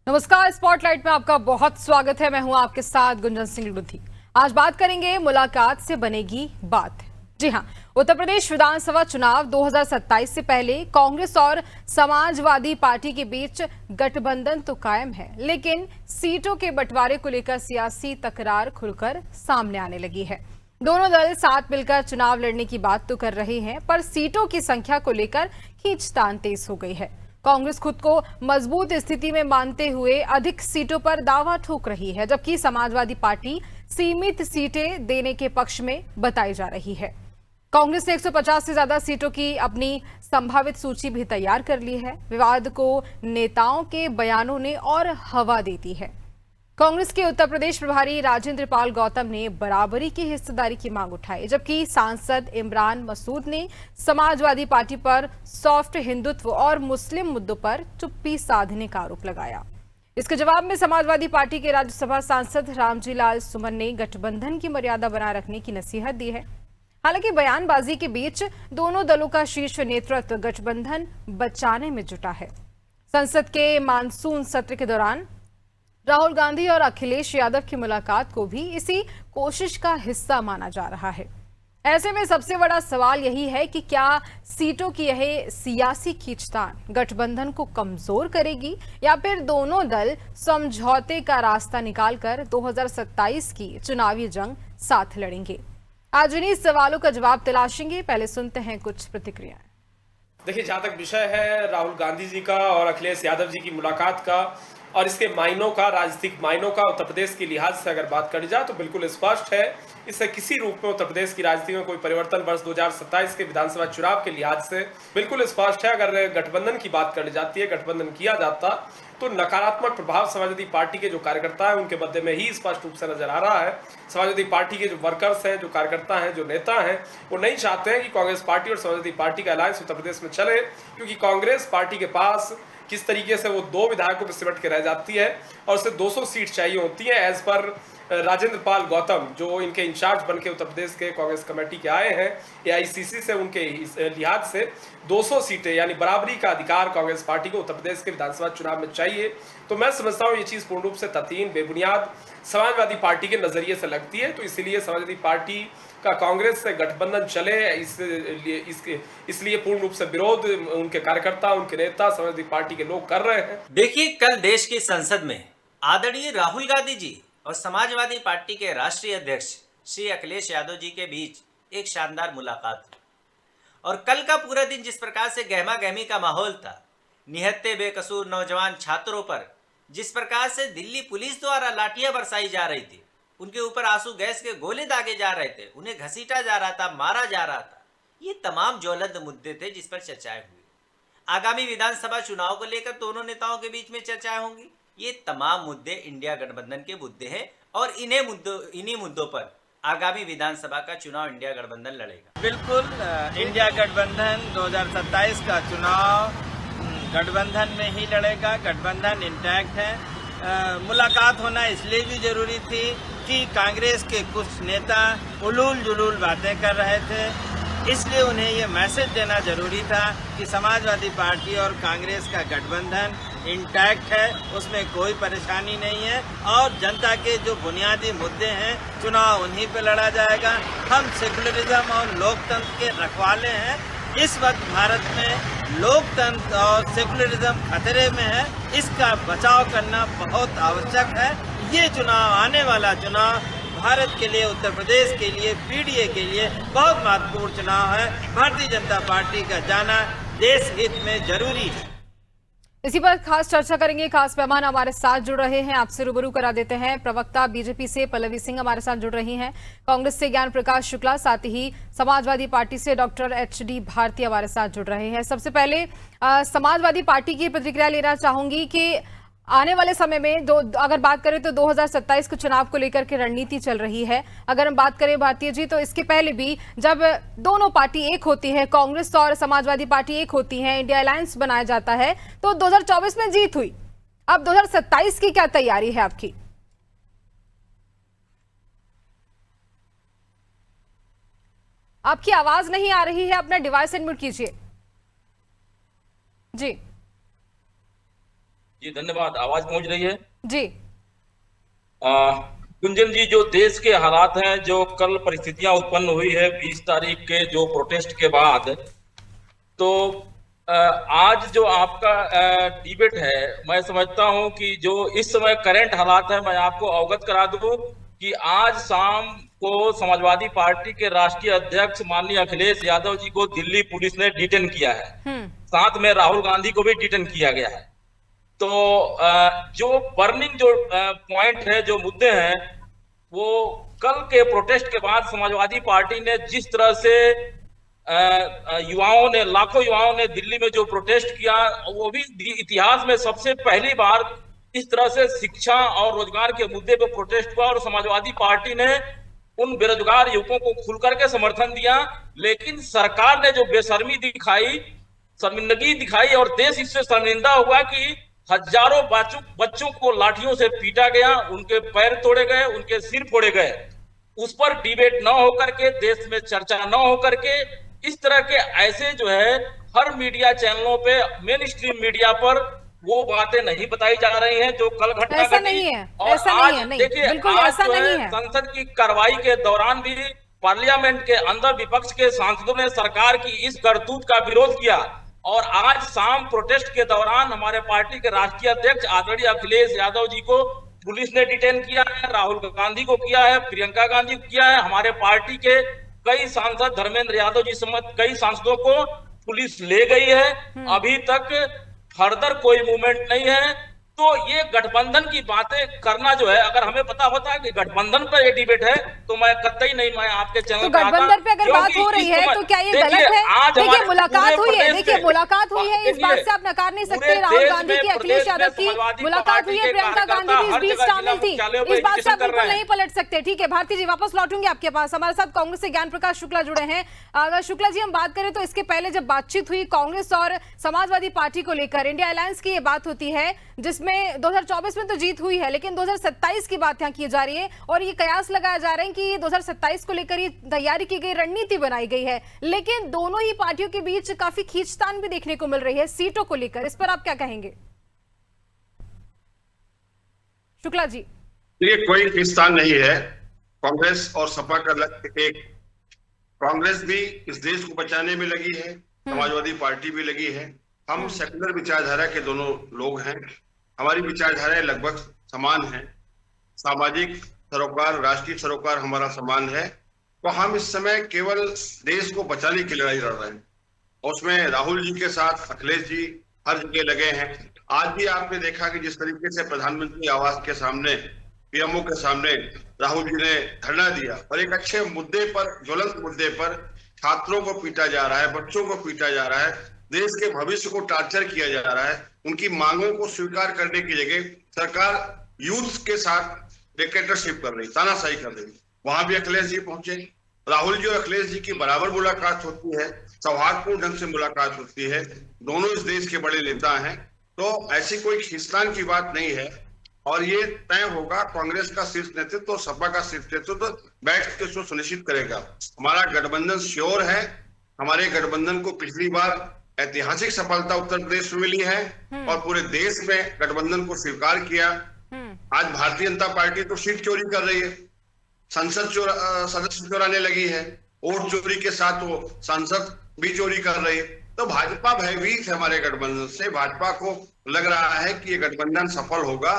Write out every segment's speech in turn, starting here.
नमस्कार, स्पॉटलाइट में आपका बहुत स्वागत है। मैं हूं आपके साथ गुंजन सिंह लुधी। आज बात करेंगे मुलाकात से बनेगी बात। जी हां, उत्तर प्रदेश विधानसभा चुनाव 2027 से पहले कांग्रेस और समाजवादी पार्टी के बीच गठबंधन तो कायम है, लेकिन सीटों के बंटवारे को लेकर सियासी तकरार खुलकर सामने आने लगी है। दोनों दल साथ मिलकर चुनाव लड़ने की बात तो कर रहे हैं, पर सीटों की संख्या को लेकर खींचतान तेज हो गई है। कांग्रेस खुद को मजबूत स्थिति में मानते हुए अधिक सीटों पर दावा ठोक रही है, जबकि समाजवादी पार्टी सीमित सीटें देने के पक्ष में बताई जा रही है। कांग्रेस ने 150 से ज्यादा सीटों की अपनी संभावित सूची भी तैयार कर ली है। विवाद को नेताओं के बयानों ने और हवा दे दी है। कांग्रेस के उत्तर प्रदेश प्रभारी राजेंद्र पाल गौतम ने बराबरी की हिस्सेदारी की मांग उठाई, जबकि सांसद इमरान मसूद ने समाजवादी पार्टी पर सॉफ्ट हिंदुत्व और मुस्लिम मुद्दों पर चुप्पी साधने का आरोप लगाया। इसके जवाब में समाजवादी पार्टी के राज्यसभा सांसद रामजी लाल सुमन ने गठबंधन की मर्यादा बनाए रखने की नसीहत दी है। हालांकि बयानबाजी के बीच दोनों दलों का शीर्ष नेतृत्व गठबंधन बचाने में जुटा है। संसद के मानसून सत्र के दौरान राहुल गांधी और अखिलेश यादव की मुलाकात को भी इसी कोशिश का हिस्सा माना जा रहा है। ऐसे में सबसे बड़ा सवाल यही है कि क्या सीटों की यह सियासी खींचतान गठबंधन को कमजोर करेगी या फिर दोनों दल समझौते का रास्ता निकालकर 2027 की चुनावी जंग साथ लड़ेंगे। आज इन्हीं सवालों का जवाब तलाशेंगे। पहले सुनते हैं कुछ प्रतिक्रियाएं। देखिए, जहां तक विषय है राहुल गांधी जी का और अखिलेश यादव जी की मुलाकात का और इसके मायनों का, राजनीतिक मायनों का उत्तर प्रदेश के लिहाज से अगर बात करी जाए तो बिल्कुल स्पष्ट है, इससे किसी रूप में उत्तर प्रदेश की राजनीति में कोई परिवर्तन वर्ष 2027 के विधानसभा चुनाव के लिहाज से बिल्कुल स्पष्ट है। अगर गठबंधन की बात करी जाती है, गठबंधन किया जाता तो नकारात्मक प्रभाव समाजवादी पार्टी के जो कार्यकर्ता हैं उनके मध्य में ही स्पष्ट रूप से नजर आ रहा है। समाजवादी पार्टी के जो वर्कर्स हैं, जो कार्यकर्ता हैं, जो नेता हैं, वो नहीं चाहते हैं कि कांग्रेस पार्टी और समाजवादी पार्टी का अलायंस उत्तर प्रदेश में चले, क्योंकि कांग्रेस पार्टी के पास किस तरीके से वो 2 विधायकों पर सिमट के रह जाती है और उसे 200 सीट चाहिए होती है। एज पर राजेंद्र पाल गौतम, जो इनके इंचार्ज बन के उत्तर प्रदेश के कांग्रेस कमेटी के आए हैं, एआईसीसी से उनके लिहाज से 200 सीटें यानी बराबरी का अधिकार कांग्रेस पार्टी को उत्तर प्रदेश के विधानसभा चुनाव में चाहिए। तो मैं समझता हूँ ये चीज़ पूर्ण रूप से तथहीन, बेबुनियाद समाजवादी पार्टी के नजरिए से लगती है। तो इसीलिए समाजवादी पार्टी का कांग्रेस से गठबंधन चले, इसलिए पूर्ण रूप से विरोध उनके कार्यकर्ता, उनके नेता, समाजवादी पार्टी के लोग कर रहे हैं। देखिए, कल देश की संसद में आदरणीय राहुल गांधी जी और समाजवादी पार्टी के राष्ट्रीय अध्यक्ष श्री अखिलेश यादव जी के बीच एक शानदार मुलाकात हुई और कल का पूरा दिन जिस प्रकार से गहमा गहमी का माहौल था, निहत्थे बेकसूर नौजवान छात्रों पर जिस प्रकार से दिल्ली पुलिस द्वारा लाठियां बरसाई जा रही थी, उनके ऊपर आंसू गैस के गोले दागे जा रहे थे, उन्हें घसीटा जा रहा था, मारा जा रहा था, ये तमाम ज्वलंत मुद्दे थे जिस पर चर्चाएं हुई। आगामी विधानसभा चुनाव को लेकर दोनों नेताओं के बीच में चर्चाएं होंगी। ये तमाम मुद्दे इंडिया गठबंधन के मुद्दे हैं और इन्हीं मुद्दों पर आगामी विधानसभा का चुनाव इंडिया गठबंधन लड़ेगा। बिल्कुल, इंडिया गठबंधन 2027 का चुनाव गठबंधन में ही लड़ेगा। गठबंधन इंटैक्ट है। मुलाकात होना इसलिए भी जरूरी थी कि कांग्रेस के कुछ नेता उलूल जुलूल बातें कर रहे थे, इसलिए उन्हें ये मैसेज देना जरूरी था कि समाजवादी पार्टी और कांग्रेस का गठबंधन इंटैक्ट है, उसमें कोई परेशानी नहीं है और जनता के जो बुनियादी मुद्दे हैं चुनाव उन्हीं पे लड़ा जाएगा। हम सेकुलरिज्म और लोकतंत्र के रखवाले हैं। इस वक्त भारत में लोकतंत्र और सेकुलरिज्म खतरे में है, इसका बचाव करना बहुत आवश्यक है। ये चुनाव, आने वाला चुनाव भारत के लिए, उत्तर प्रदेश के लिए, पीडीए के लिए बहुत महत्वपूर्ण चुनाव है। भारतीय जनता पार्टी का जाना देश हित में जरूरी है। इसी पर खास चर्चा करेंगे। खास मेहमान हमारे साथ जुड़ रहे हैं, आपसे रूबरू करा देते हैं। प्रवक्ता बीजेपी से पल्लवी सिंह हमारे साथ जुड़ रही हैं, कांग्रेस से ज्ञान प्रकाश शुक्ला, साथ ही समाजवादी पार्टी से डॉक्टर एचडी भारती हमारे साथ जुड़ रहे हैं। सबसे पहले समाजवादी पार्टी की प्रतिक्रिया लेना चाहूंगी कि आने वाले समय में अगर बात करें तो 2027 के चुनाव को लेकर के रणनीति चल रही है। अगर हम बात करें भारतीय जी, तो इसके पहले भी जब दोनों पार्टी एक होती है, कांग्रेस और समाजवादी पार्टी एक होती है, इंडिया अलायंस बनाया जाता है, तो 2024 में जीत हुई। अब 2027 की क्या तैयारी है आपकी? आपकी आवाज नहीं आ रही है, अपना डिवाइस अनम्यूट कीजिए। जी जी धन्यवाद। आवाज पहुंच रही है जी। गुंजन जी, जो देश के हालात हैं, जो कल परिस्थितियां उत्पन्न हुई है 20 तारीख के जो प्रोटेस्ट के बाद, तो आज जो आपका डिबेट है, मैं समझता हूं कि जो इस समय करंट हालात है, मैं आपको अवगत करा दूं कि आज शाम को समाजवादी पार्टी के राष्ट्रीय अध्यक्ष माननीय अखिलेश यादव जी को दिल्ली पुलिस ने डिटेन किया है। साथ में राहुल गांधी को भी डिटेन किया गया है। तो जो बर्निंग जो पॉइंट है, जो मुद्दे हैं, वो कल के प्रोटेस्ट के बाद समाजवादी पार्टी ने जिस तरह से युवाओं ने, लाखों युवाओं ने दिल्ली में जो प्रोटेस्ट किया, वो भी इतिहास में सबसे पहली बार इस तरह से शिक्षा और रोजगार के मुद्दे पर प्रोटेस्ट हुआ और समाजवादी पार्टी ने उन बेरोजगार युवकों को खुल करके समर्थन दिया। लेकिन सरकार ने जो बेशर्मी दिखाई, शर्मिंदगी दिखाई और देश इससे शर्मिंदा हुआ कि हजारों बच्चों को लाठियों से पीटा गया, उनके पैर तोड़े गए, उनके सिर फोड़े गए। उस पर डिबेट न होकर के, देश में चर्चा न होकर के, इस तरह के ऐसे जो है हर मीडिया चैनलों पे, मेन स्ट्रीम मीडिया पर वो बातें नहीं बताई जा रही हैं जो कल घटना ऐसा घटी। नहीं है, और ऐसा आज नहीं है, नहीं, देखिए, बिल्कुल आज ऐसा जो नहीं है है। संसद की कार्रवाई के दौरान भी पार्लियामेंट के अंदर विपक्ष के सांसदों ने सरकार की इस करतूत का विरोध किया। और आज शाम प्रोटेस्ट के दौरान हमारे पार्टी के राष्ट्रीय अध्यक्ष आदरणीय अखिलेश यादव जी को पुलिस ने डिटेन किया है, राहुल गांधी को किया है, प्रियंका गांधी को किया है, हमारे पार्टी के कई सांसद, धर्मेंद्र यादव जी समेत कई सांसदों को पुलिस ले गई है। अभी तक फर्दर कोई मूवमेंट नहीं है। तो ये गठबंधन की बातें करना जो है, अगर हमें पता होता है कि गठबंधन पर ये डिबेट है, तो मैं कतई नहीं, मैं आपके चैनल तो गठबंधन पे अगर बात हो रही है तो क्या ये गलत है? देखिए मुलाकात हुई है, देखिए मुलाकात हुई है, इस बात से आप नकार नहीं सकते। राहुल गांधी की, अखिलेश यादव की मुलाकात हुई है, प्रियंका गांधी भी इस बीच शामिल थी, इस बात से आप बिल्कुल नहीं पलट सकते। ठीक है भारती जी, वापस लौटूंगी आपके पास। हमारे साथ कांग्रेस से ज्ञान प्रकाश शुक्ला जुड़े हैं। अगर शुक्ला जी हम बात करें तो इसके पहले जब बातचीत हुई कांग्रेस और समाजवादी पार्टी को लेकर, इंडिया अलायंस की ये बात होती है जिसमें 2024 में तो जीत हुई है, लेकिन 2027 की बात यहाँ की जा रही है और ये कयास लगाया जा रहा है कि 2027 को लेकर ये तैयारी की गई, रणनीति बनाई गई है। लेकिन दोनों ही पार्टियों के बीच काफी खींचतान भी देखने को मिल रही है सीटों को लेकर, इस पर आप क्या कहेंगे शुक्ला जी? ये कोई खींचतान नहीं है। कांग्रेस और सपा का लक्ष्य एक, कांग्रेस भी इस देश को बचाने में लगी है, समाजवादी पार्टी भी लगी है। हम सेकुलर विचारधारा के दोनों लोग हैं, हमारी विचारधाराएं लगभग समान हैं। सामाजिक सरोकार, राष्ट्रीय सरोकार हमारा समान है। तो हम इस समय केवल देश को बचाने की लड़ाई लड़ रहे हैं और उसमें राहुल जी के साथ अखिलेश जी हर जगह लगे हैं। आज भी आपने देखा कि जिस तरीके से प्रधानमंत्री आवास के सामने, पीएमओ के सामने राहुल जी ने धरना दिया और एक अच्छे मुद्दे पर, ज्वलंत मुद्दे पर छात्रों को पीटा जा रहा है, बच्चों को पीटा जा रहा है, देश के भविष्य को टार्चर किया जा रहा है। उनकी मांगों को स्वीकार करने की जगह सरकार यूथ के साथ डिक्टेटरशिप कर रही, तानाशाही कर रही। वहां भी अखिलेश जी पहुंचे। राहुल जी और अखिलेश जी की बराबर मुलाकात होती है, सौहार्दपूर्ण ढंग से मुलाकात होती है। दोनों इस देश के बड़े नेता हैं, तो ऐसी कोई खींचतान की बात नहीं है। और ये तय होगा, कांग्रेस का शीर्ष नेतृत्व और सपा का शीर्ष नेतृत्व बैठ के इसको सुनिश्चित करेगा। हमारा गठबंधन श्योर है। हमारे गठबंधन को पिछली बार ऐतिहासिक सफलता उत्तर प्रदेश में मिली है और पूरे देश में गठबंधन को स्वीकार किया। आज भारतीय जनता पार्टी तो सीट चोरी कर रही है, संसद सदस्य चुराने लगी है, वोट चोरी के साथ वो संसद भी चोरी कर रही है। तो भाजपा भयभीत है हमारे गठबंधन से। भाजपा को लग रहा है कि ये गठबंधन सफल होगा।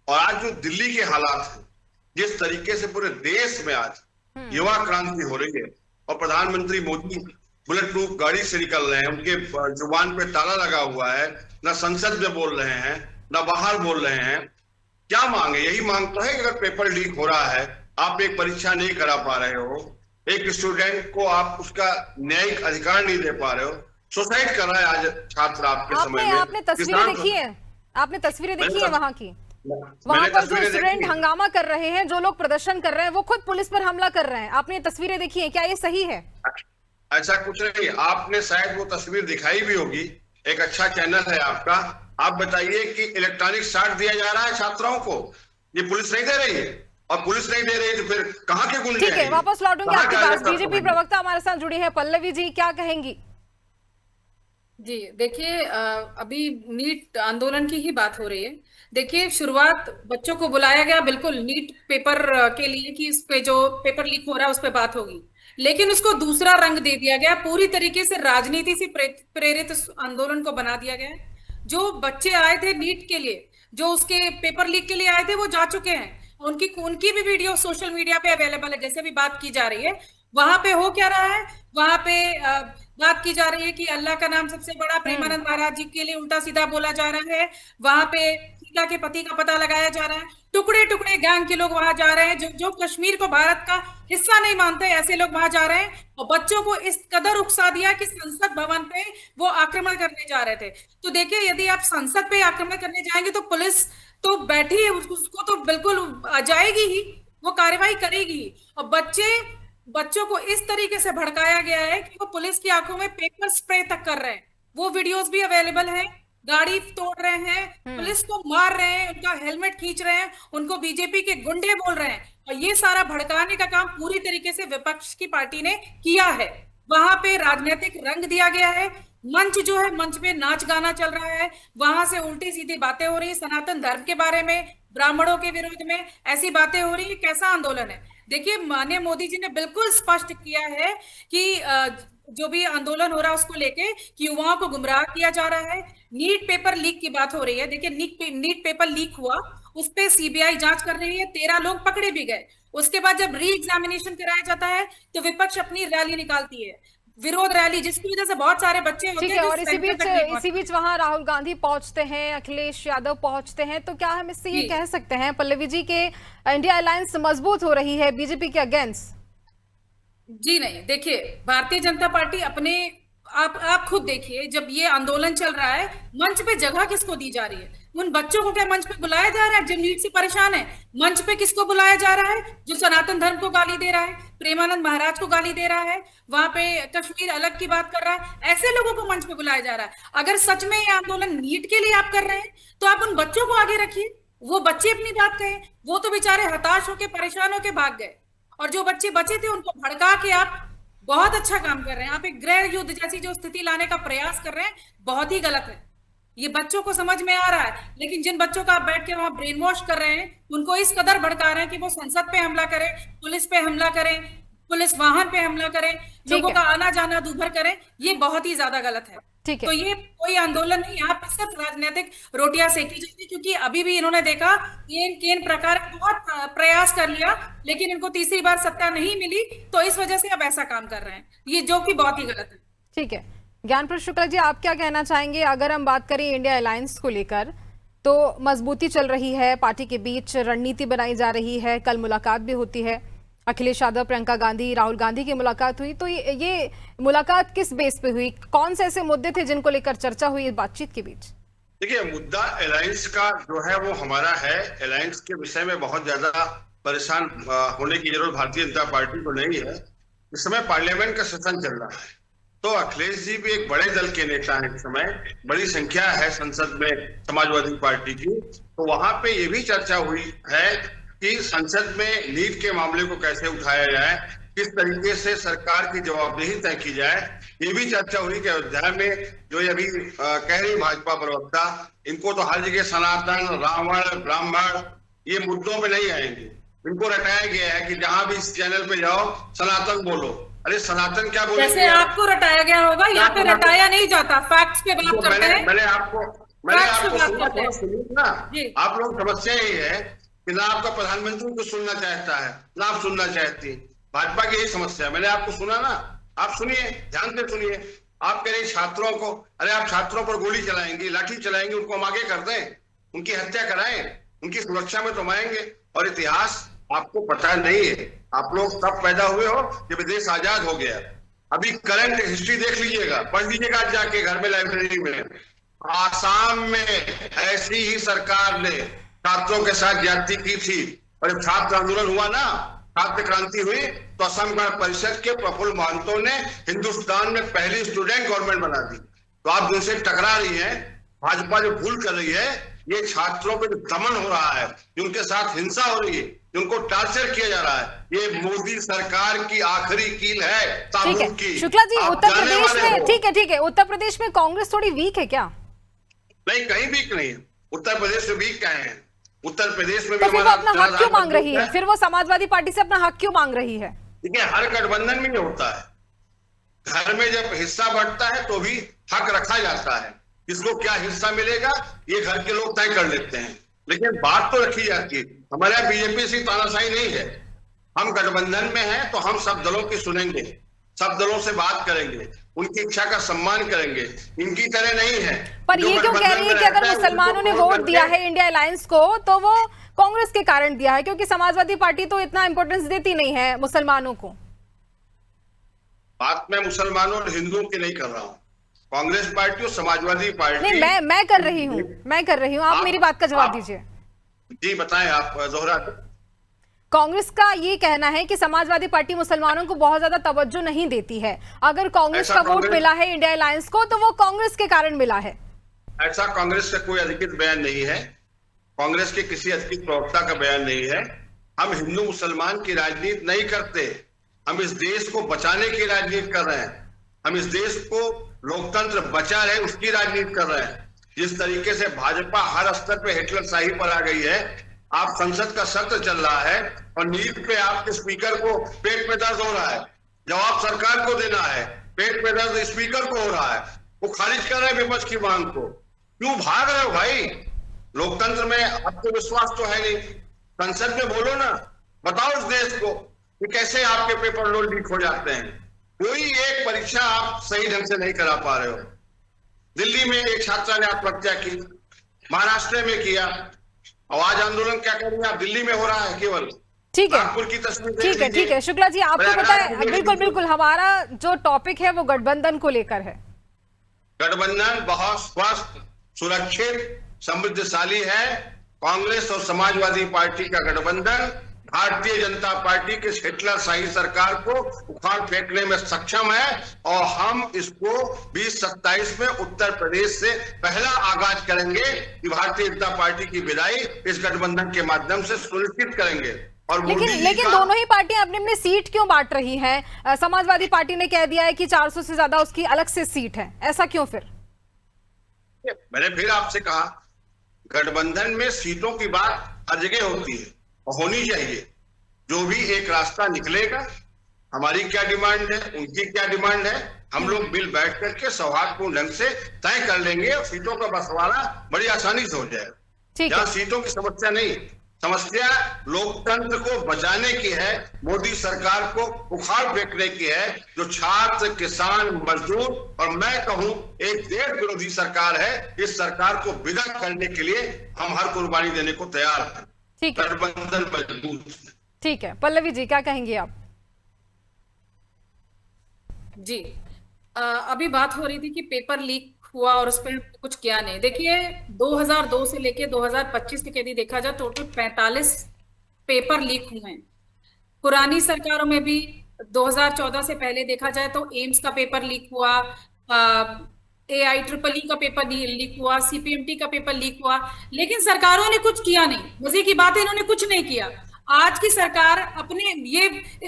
और आज जो दिल्ली के हालात हैं, जिस तरीके से पूरे देश में आज युवा क्रांति हो रही है और प्रधानमंत्री मोदी बुलेट प्रूफ गाड़ी से निकल रहे हैं, उनके जुबान पे ताला लगा हुआ है, ना संसद में बोल रहे हैं, ना बाहर बोल रहे हैं। क्या मांग है? यही मांग तो है कि अगर पेपर लीक हो रहा है, आप एक परीक्षा नहीं करा पा रहे हो, एक स्टूडेंट को आप उसका न्यायिक अधिकार नहीं दे पा रहे हो, सुसाइड कर रहा है आज छात्र आपके समय में। आपने तस्वीरें देखी है? आपने तस्वीरें देखी है वहां की? वहां पर जो स्टूडेंट हंगामा कर रहे हैं, जो लोग प्रदर्शन कर रहे हैं, वो खुद पुलिस पर हमला कर रहे हैं। आपने तस्वीरें देखी है? क्या ये सही है? ऐसा कुछ नहीं। आपने शायद वो तस्वीर दिखाई भी होगी, एक अच्छा चैनल है आपका। आप बताइए कि इलेक्ट्रॉनिक शार्ट दिया जा रहा है छात्राओं को, ये पुलिस नहीं दे रही है। और पुलिस नहीं दे रही तो फिर कहाँ के गुंडे? ठीक है, वापस लौटूंगी आपके पास। बीजेपी प्रवक्ता हमारे साथ जुड़ी है, पल्लवी जी क्या कहेंगी? जी देखिए, अभी नीट आंदोलन की ही बात हो रही है। देखिए, शुरुआत बच्चों को बुलाया गया बिल्कुल नीट पेपर के लिए कि इस पे जो पेपर लीक हो रहा है उस पे बात होगी, लेकिन उसको दूसरा रंग दे दिया गया, पूरी तरीके से राजनीति से प्रेरित इस आंदोलन को बना दिया गया है। जो बच्चे आए थे नीट के लिए, जो उसके पेपर लीक के लिए आए थे, वो जा चुके हैं। उनकी उनकी भी वीडियो सोशल मीडिया पे अवेलेबल है, जैसे भी बात की जा रही है। वहां पे हो क्या रहा है, वहां पे बात की जा रही है कि अल्लाह का नाम सबसे बड़ा, प्रेमानंद महाराज जी के लिए उल्टा सीधा बोला जा रहा है। वहां पे सीता के पति का पता लगाया जा रहा है। टुकड़े टुकड़े गैंग के लोग वहां जा रहे हैं, जो जो कश्मीर को भारत का हिस्सा नहीं मानते, ऐसे लोग वहां जा रहे हैं और बच्चों को इस कदर उकसा दिया कि संसद भवन पे वो आक्रमण करने जा रहे थे। तो देखिए, यदि आप संसद पे आक्रमण करने जाएंगे तो पुलिस तो बैठी है, उसको तो बिल्कुल जाएगी ही, वो कार्रवाई करेगी। और बच्चों को इस तरीके से भड़काया गया है कि वो पुलिस की आंखों में पेपर स्प्रे तक कर रहे हैं। वो वीडियोस भी अवेलेबल हैं। गाड़ी तोड़ रहे हैं, पुलिस को मार रहे हैं, उनका हेलमेट खींच रहे हैं, उनको बीजेपी के गुंडे बोल रहे हैं। और ये सारा भड़काने का काम पूरी तरीके से विपक्ष की पार्टी ने किया है। वहां पे राजनीतिक रंग दिया गया है। मंच जो है, मंच पे नाच गाना चल रहा है, वहां से उल्टी सीधी बातें हो रही है, सनातन धर्म के बारे में, ब्राह्मणों के विरोध में ऐसी बातें हो रही है। कैसा आंदोलन है? देखिए, माननीय मोदी जी ने बिल्कुल स्पष्ट किया है कि जो भी आंदोलन हो रहा है उसको लेके कि युवाओं को गुमराह किया जा रहा है। नीट पेपर लीक की बात हो रही है। देखिए, नीट पेपर लीक हुआ, उस पे सीबीआई जांच कर रही है, 13 लोग पकड़े भी गए। उसके बाद जब री एग्जामिनेशन कराया जाता है तो विपक्ष अपनी रैली निकालती है, विरोध रैली, जिसकी वजह से बहुत सारे बच्चे होते ठीक हैं है। जो और सेंटर तक नहीं पहुंच इसी बीच वहां राहुल गांधी पहुंचते हैं, अखिलेश यादव पहुंचते हैं, तो क्या हम इससे ये जी। कह सकते हैं पल्लवी जी के इंडिया अलायंस मजबूत हो रही है बीजेपी के अगेंस्ट? जी नहीं, देखिए, भारतीय जनता पार्टी अपने आप खुद देखिए, जब ये आंदोलन चल रहा है, मंच पे जगह किसको दी जा रही है? उन बच्चों को क्या मंच पे बुलाया जा रहा है जो नीट से परेशान है? मंच पे किसको बुलाया जा रहा है? जो सनातन धर्म को गाली दे रहा है, प्रेमानंद महाराज को गाली दे रहा है, वहां पे कश्मीर अलग की बात कर रहा है, ऐसे लोगों को मंच पे बुलाया जा रहा है। अगर सच में ये आंदोलन नीट के लिए आप कर रहे हैं तो आप उन बच्चों को आगे रखिए, वो बच्चे अपनी बात कहें। वो तो बेचारे हताश होके, परेशान होके भाग गए, और जो बच्चे बचे थे उनको भड़का के आप बहुत अच्छा काम कर रहे हैं। आप एक गृह युद्ध जैसी जो स्थिति लाने का प्रयास कर रहे हैं, बहुत ही गलत है। ये बच्चों को समझ में आ रहा है, लेकिन जिन बच्चों का आप बैठ के वहां ब्रेन वॉश कर रहे हैं, उनको इस कदर भड़का रहे हैं कि वो संसद पे हमला करें, पुलिस पे हमला करें, पुलिस वाहन पे हमला करें, लोगों का आना जाना दूभर करें, ये बहुत ही ज्यादा गलत है। ठीक है। तो ये कोई आंदोलन नहीं, यहाँ पे सिर्फ राजनीतिक रोटियां सेकी जाती, क्योंकि अभी भी इन्होंने देखा केन प्रकार बहुत प्रयास कर लिया, लेकिन इनको तीसरी बार सत्ता नहीं मिली, तो इस वजह से अब ऐसा काम कर रहे हैं, ये जो कि बहुत ही गलत है। ठीक है। ज्ञानप्रद शुक्ला जी, आप क्या कहना चाहेंगे? अगर हम बात करें इंडिया अलायंस को लेकर, तो मजबूती चल रही है, पार्टी के बीच रणनीति बनाई जा रही है, कल मुलाकात भी होती है, अखिलेश यादव, प्रियंका गांधी, राहुल गांधी की मुलाकात हुई। तो ये मुलाकात किस बेस पे हुई? कौन से ऐसे मुद्दे थे जिनको लेकर चर्चा हुई इस बातचीत के बीच? देखिए, मुद्दा अलायंस का जो है वो हमारा है। अलायंस के विषय में बहुत ज्यादा परेशान होने की जरूरत भारतीय जनता पार्टी को नहीं है। इस समय पार्लियामेंट का सेशन चल रहा है, तो अखिलेश जी भी एक बड़े दल के नेता हैं। इस समय बड़ी संख्या है संसद में समाजवादी पार्टी की, तो वहां पे ये भी चर्चा हुई है कि संसद में नीट के मामले को कैसे उठाया जाए, किस तरीके से सरकार की जवाबदेही तय की जाए। ये भी चर्चा हुई कि अयोध्या में जो ये अभी कह रही भाजपा प्रवक्ता, इनको तो हर जगह सनातन, रावण, ब्राह्मण, ये मुद्दों पे नहीं आएंगे। इनको रटाया गया है कि जहां भी इस चैनल पे जाओ सनातन बोलो। अरे सनातन क्या बोलेंगे? जैसे आपको रटाया गया होगा, यहाँ पे रटाया नहीं जाता, फैक्ट्स पे बात करते हैं। मैंने आपको सुनिए ना, आप लोग समस्या यही है कि ना आपका प्रधानमंत्री को सुनना चाहता है, ना आप सुनना चाहती। भाजपा की यही समस्या है। मैंने आपको सुना ना, आप सुनिए, ध्यान से सुनिए। आप कह रहे छात्रों को, अरे आप छात्रों पर गोली चलाएंगे, लाठी चलाएंगे, उनको हम आगे कर दें, उनकी हत्या कराएं, उनकी सुरक्षा में तुम आएंगे। और इतिहास आपको पता नहीं है, आप लोग तब पैदा हुए हो जब देश आजाद हो गया। अभी करंट हिस्ट्री देख लीजिएगा, पढ़ लीजिएगा जाके घर में, लाइब्रेरी में। आसाम में ऐसी ही सरकार ने छात्रों के साथ ज्यादती की थी, और जब छात्र आंदोलन हुआ ना, छात्र क्रांति हुई, तो असम गण परिषद के प्रफुल्ल महंतो ने हिंदुस्तान में पहली स्टूडेंट गवर्नमेंट बना दी। तो आप जिनसे टकरा रही हैं, भाजपा जो भूल कर रही है, ये छात्रों पे जो दमन हो रहा है, जिनके साथ हिंसा हो रही है, जिनको टार्चर किया जा रहा है। ये मोदी सरकार की आखिरी कील है ठीक ताबूत है की। शुक्ला जी, आप उत्तर जाने प्रदेश वाले में हो। ठीक है, उत्तर प्रदेश में कांग्रेस थोड़ी वीक है क्या? नहीं, कहीं वीक नहीं है। उत्तर प्रदेश में वीक कहे हैं? उत्तर प्रदेश में भी तो फिर वो हमारा अपना हक क्यों मांग रही है? है। फिर वो समाजवादी पार्टी से अपना हक क्यों मांग रही है? देखिए, हर गठबंधन में ये होता है, घर में जब हिस्सा बढ़ता है तो भी हक रखा जाता है। किसको क्या हिस्सा मिलेगा ये घर के लोग तय कर लेते हैं, लेकिन बात तो रखी जाती है। हमारे यहाँ बीजेपी से तानाशाही नहीं है। हम गठबंधन में हैं तो हम सब दलों की सुनेंगे, सब दलों से बात करेंगे, उनकी इच्छा का सम्मान करेंगे। इनकी तरह नहीं है। पर जो ये क्यों कह गठबंधन रही में है कि अगर रहता है, मुसलमानों ने उसको वोट छोड़ दिया करके- है इंडिया अलायंस को तो वो कांग्रेस के कारण दिया है, क्योंकि समाजवादी पार्टी तो इतना इंपॉर्टेंस देती नहीं है मुसलमानों को। बात मैं मुसलमानों और हिंदुओं की नहीं कर रहा हूँ। कांग्रेस पार्टी और समाजवादी पार्टी। नहीं, मैं कर रही हूँ, आप मेरी बात का जवाब दीजिए। जी बताएं, आप दोहरा। कांग्रेस का ये कहना है कि समाजवादी पार्टी मुसलमानों को बहुत ज्यादा तवज्जो नहीं देती है। अगर कांग्रेस ऐसा का वोट मिला है इंडिया अलायंस को तो वो कांग्रेस के कारण मिला है। ऐसा कांग्रेस का कोई अधिकृत बयान नहीं है, कांग्रेस के किसी अधिकृत प्रवक्ता का बयान नहीं है। हम हिंदू मुसलमान की राजनीति नहीं करते, हम इस देश को बचाने की राजनीति कर रहे हैं। हम इस देश को लोकतंत्र बचा रहे उसकी राजनीति कर रहे हैं। जिस तरीके से भाजपा हर स्तर पे हिटलर शाही पर आ गई है, आप संसद का सत्र चल रहा है और नीट पे आपके स्पीकर को पेट में दर्द हो रहा है, जवाब सरकार को देना है, पेट में दर्द स्पीकर को हो रहा है, वो खारिज कर रहे हैं विपक्ष की मांग को। क्यों भाग रहे हो भाई? लोकतंत्र में आपको विश्वास तो है नहीं, संसद में बोलो ना, बताओ इस देश को कि कैसे आपके पेपर लोड लीक हो जाते हैं। कोई एक परीक्षा आप सही ढंग से नहीं करा पा रहे हो। दिल्ली में एक छात्रा ने आत्महत्या की, महाराष्ट्र में किया, आवाज आंदोलन क्या कर रही है? आप दिल्ली में हो रहा है केवल। ठीक है, नागपुर की तस्वीर देख ठीक है, लीजिए। ठीक है शुक्ला जी, आपको पता है प्रयागराज बिल्कुल बिल्कुल हमारा जो टॉपिक है वो गठबंधन को लेकर है। गठबंधन बहुत स्वस्थ, सुरक्षित, समृद्धशाली है। कांग्रेस और समाजवादी पार्टी का गठबंधन भारतीय जनता पार्टी के हिटलर शाही सरकार को उखाड़ फेंकने में सक्षम है और हम इसको 2027 में उत्तर प्रदेश से पहला आगाज करेंगे कि भारतीय जनता पार्टी की विदाई इस गठबंधन के माध्यम से सुनिश्चित करेंगे। और लेकिन दोनों ही पार्टियां अपनी अपनी सीट क्यों बांट रही हैं? समाजवादी पार्टी ने कह दिया है कि 400 से ज्यादा उसकी अलग से सीट है, ऐसा क्यों? फिर मैंने फिर आपसे कहा, गठबंधन में सीटों की बात हर जगह होती है और होनी चाहिए। जो भी एक रास्ता निकलेगा, हमारी क्या डिमांड है, उनकी क्या डिमांड है, हम लोग मिल बैठ करके सौहार्दपूर्ण ढंग से तय कर लेंगे और सीटों का बंटवारा बड़ी आसानी से हो जाएगा। ठीक यहाँ है, सीटों की समस्या नहीं, समस्या लोकतंत्र को बचाने की है, मोदी सरकार को उखाड़ फेंकने की है, जो छात्र, किसान, मजदूर और मैं कहूं एक देश विरोधी सरकार है। इस सरकार को विदा करने के लिए हम हर कुर्बानी देने को तैयार हैं। ठीक है, गठबंधन मजबूत। ठीक है। पल्लवी जी क्या कहेंगे आप? जी अभी बात हो रही थी कि पेपर लीक हुआ और उस पर कुछ किया नहीं। देखिए 2002 से लेके 2025 तक यदि देखा जाए टोटल 45 पेपर लीक हुए हैं। पुरानी सरकारों में भी 2014 से पहले देखा जाए तो एम्स का पेपर लीक हुआ, AIEEE का पेपर लीक हुआ, CPMT का पेपर लीक हुआ, लेकिन सरकारों ने कुछ किया नहीं। मजे की बात है, इन्होंने कुछ नहीं किया। आज की सरकार अपने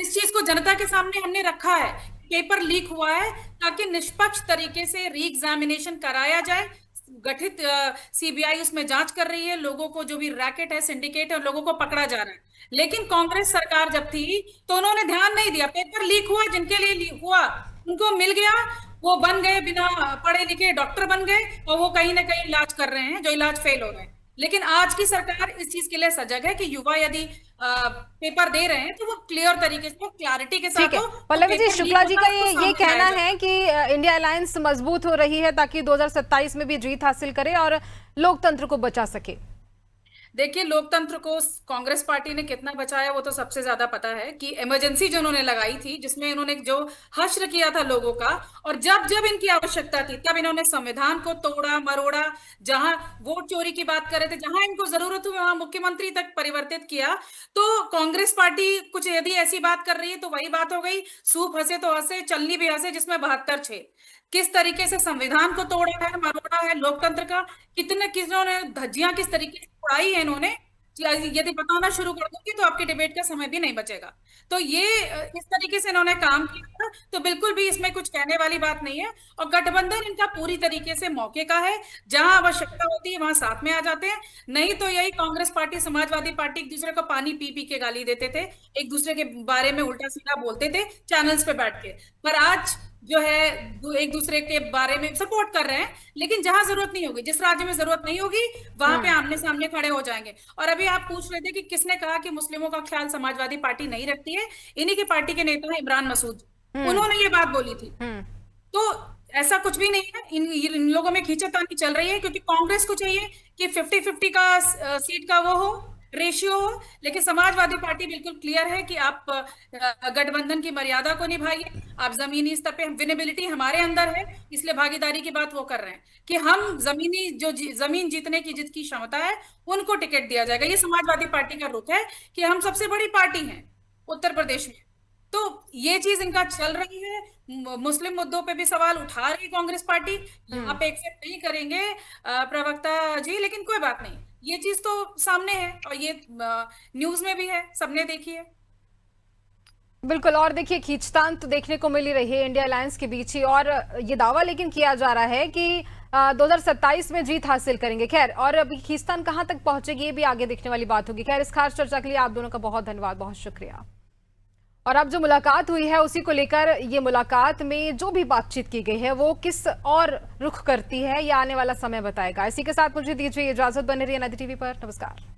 इस चीज को जनता के सामने हमने रखा है, पेपर लीक हुआ है ताकि निष्पक्ष तरीके से री एग्जामिनेशन कराया जाए। गठित CBI उसमें जांच कर रही है, लोगों को जो भी रैकेट है, सिंडिकेट है, लोगों को पकड़ा जा रहा है। लेकिन कांग्रेस सरकार जब थी तो उन्होंने ध्यान नहीं दिया। पेपर लीक हुआ, जिनके लिए लीक हुआ उनको मिल गया, वो बन गए, बिना पढ़े लिखे डॉक्टर बन गए और वो कहीं ना कहीं इलाज कर रहे हैं जो इलाज फेल हो रहे हैं। लेकिन आज की सरकार इस चीज के लिए सजग है कि युवा यदि पेपर दे रहे हैं तो वो क्लियर तरीके से, क्लैरिटी के साथ हो। पल्लवी जी, शुक्ला जी का ये कहना है है कि इंडिया अलायंस मजबूत हो रही है ताकि 2027 में भी जीत हासिल करे और लोकतंत्र को बचा सके। देखिए लोकतंत्र को कांग्रेस पार्टी ने कितना बचाया वो तो सबसे ज्यादा पता है कि इमरजेंसी जो उन्होंने लगाई थी, जिसमें इन्होंने जो हश्र किया था लोगों का, और जब जब इनकी आवश्यकता थी तब इन्होंने संविधान को तोड़ा मरोड़ा। जहां वोट चोरी की बात कर रहे थे, जहां इनको जरूरत हुई वहां मुख्यमंत्री तक परिवर्तित किया। तो कांग्रेस पार्टी कुछ यदि ऐसी बात कर रही है तो वही बात हो गई, सूप हंसे तो हंसे, चलनी भी हंसे, जिसमें 72 छे। किस तरीके से संविधान को तोड़ा है, मरोड़ा है, लोकतंत्र का कितने किसनों ने धज्जियां किस तरीके से उड़ाई है इन्होंने, यदि बताना शुरू कर दूंगी तो आपके डिबेट का समय भी नहीं बचेगा। तो ये इस तरीके से इन्होंने काम किया था, तो बिल्कुल भी इसमें कुछ कहने वाली बात नहीं है। और गठबंधन इनका पूरी तरीके से मौके का है, जहां आवश्यकता होती है वहां साथ में आ जाते हैं। नहीं तो यही कांग्रेस पार्टी, समाजवादी पार्टी एक दूसरे को पानी पी पी के गाली देते थे, एक दूसरे के बारे में उल्टा सीधा बोलते थे चैनल्स पे बैठ के। पर आज जो है एक दूसरे के बारे में सपोर्ट कर रहे हैं, लेकिन जहां जरूरत नहीं होगी, जिस राज्य में जरूरत नहीं होगी, वहां पे आमने सामने खड़े हो जाएंगे। और अभी आप पूछ रहे थे कि किसने कहा कि मुस्लिमों का ख्याल समाजवादी पार्टी नहीं रखती है। इन्हीं की पार्टी के नेता है इमरान मसूद, उन्होंने ये बात बोली थी। तो ऐसा कुछ भी नहीं है, इन लोगों में खींचातानी चल रही है, क्योंकि कांग्रेस को चाहिए कि 50-50 का सीट का वो हो, रेशियो हो। लेकिन समाजवादी पार्टी बिल्कुल क्लियर है कि आप गठबंधन की मर्यादा को निभाइए। आप जमीनी स्तर पे, विनेबिलिटी हमारे अंदर है, इसलिए भागीदारी की बात वो कर रहे हैं कि हम जमीन जीतने की जिसकी क्षमता है उनको टिकट दिया जाएगा। ये समाजवादी पार्टी का रुख है कि हम सबसे बड़ी पार्टी हैं उत्तर प्रदेश में। तो ये चीज इनका चल रही है। मुस्लिम मुद्दों पे भी सवाल उठा रही है कांग्रेस पार्टी, यहाँ पे एक्सेप्ट नहीं करेंगे प्रवक्ता जी, लेकिन कोई बात नहीं, ये चीज तो सामने है और ये न्यूज में भी है, सबने देखी है। बिल्कुल। और देखिए, खींचतान तो देखने को मिल ही रही है इंडिया अलायंस के बीच ही, और ये दावा लेकिन किया जा रहा है कि 2027 में जीत हासिल करेंगे। खैर, और अभी खींचतान कहां तक पहुंचेगी ये भी आगे देखने वाली बात होगी। खैर, इस खास चर्चा के लिए आप दोनों का बहुत धन्यवाद, बहुत शुक्रिया। और अब जो मुलाकात हुई है उसी को लेकर, ये मुलाकात में जो भी बातचीत की गई है वो किस और रुख करती है, ये आने वाला समय बताएगा। इसी के साथ मुझे दीजिए इजाजत, बने रहिए नदी टीवी पर। नमस्कार।